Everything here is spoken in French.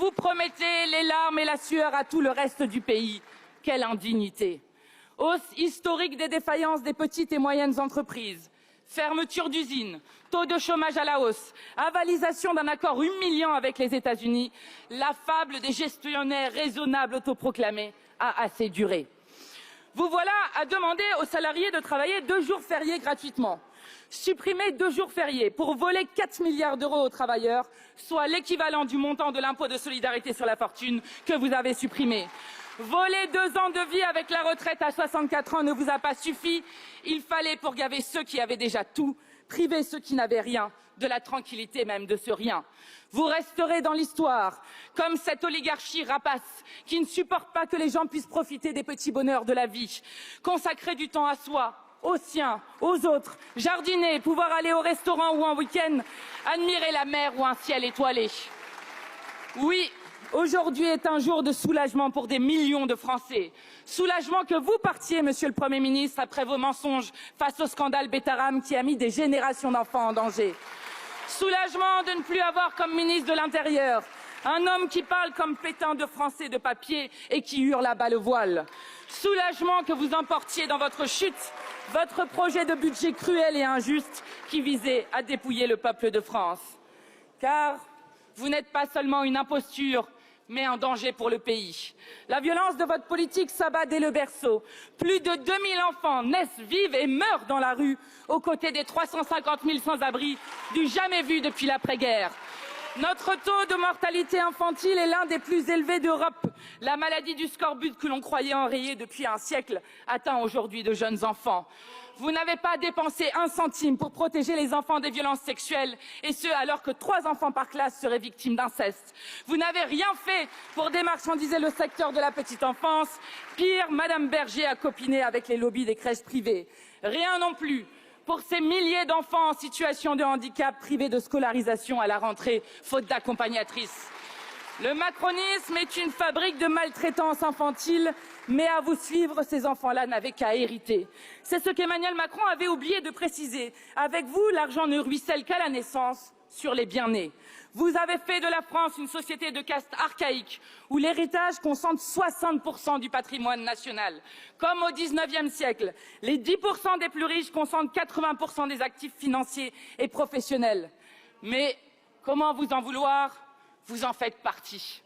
Vous promettez les larmes et la sueur à tout le reste du pays. Quelle indignité! Hausse historique des défaillances des petites et moyennes entreprises. Fermeture d'usines, taux de chômage à la hausse, avalisation d'un accord humiliant avec les États-Unis, la fable des gestionnaires raisonnables autoproclamés a assez duré. Vous voilà à demander aux salariés de travailler 2 jours fériés gratuitement. Supprimer 2 jours fériés pour voler 4 milliards d'euros aux travailleurs, soit l'équivalent du montant de l'impôt de solidarité sur la fortune que vous avez supprimé. Voler 2 ans de vie avec la retraite à 64 ans ne vous a pas suffi. Il fallait, pour gaver ceux qui avaient déjà tout, priver ceux qui n'avaient rien, de la tranquillité même de ce rien. Vous resterez dans l'histoire, comme cette oligarchie rapace qui ne supporte pas que les gens puissent profiter des petits bonheurs de la vie, consacrer du temps à soi, aux siens, aux autres, jardiner, pouvoir aller au restaurant ou en week-end, admirer la mer ou un ciel étoilé. Oui, aujourd'hui est un jour de soulagement pour des millions de Français. Soulagement que vous partiez, Monsieur le Premier ministre, après vos mensonges face au scandale Betaram qui a mis des générations d'enfants en danger. Soulagement de ne plus avoir comme ministre de l'Intérieur un homme qui parle comme Pétain de français de papier et qui hurle à bas le voile. Soulagement que vous emportiez dans votre chute votre projet de budget cruel et injuste qui visait à dépouiller le peuple de France. Car vous n'êtes pas seulement une imposture, mais un danger pour le pays. La violence de votre politique s'abat dès le berceau. Plus de 2000 enfants naissent, vivent et meurent dans la rue, aux côtés des 350 000 sans-abri du jamais vu depuis l'après-guerre. Notre taux de mortalité infantile est l'un des plus élevés d'Europe. La maladie du scorbut que l'on croyait enrayée depuis un siècle atteint aujourd'hui de jeunes enfants. Vous n'avez pas dépensé un centime pour protéger les enfants des violences sexuelles, et ce alors que 3 enfants par classe seraient victimes d'inceste. Vous n'avez rien fait pour démarchandiser le secteur de la petite enfance. Pire, Madame Berger a copiné avec les lobbies des crèches privées. Rien non plus pour ces milliers d'enfants en situation de handicap privés de scolarisation à la rentrée, faute d'accompagnatrices. Le macronisme est une fabrique de maltraitance infantile, mais à vous suivre, ces enfants-là n'avaient qu'à hériter. C'est ce qu'Emmanuel Macron avait oublié de préciser. Avec vous, l'argent ne ruisselle qu'à la naissance sur les bien-nés. Vous avez fait de la France une société de caste archaïque, où l'héritage concentre 60% du patrimoine national. Comme au XIXe siècle, les 10% des plus riches concentrent 80% des actifs financiers et professionnels. Mais comment vous en vouloir? Vous en faites partie.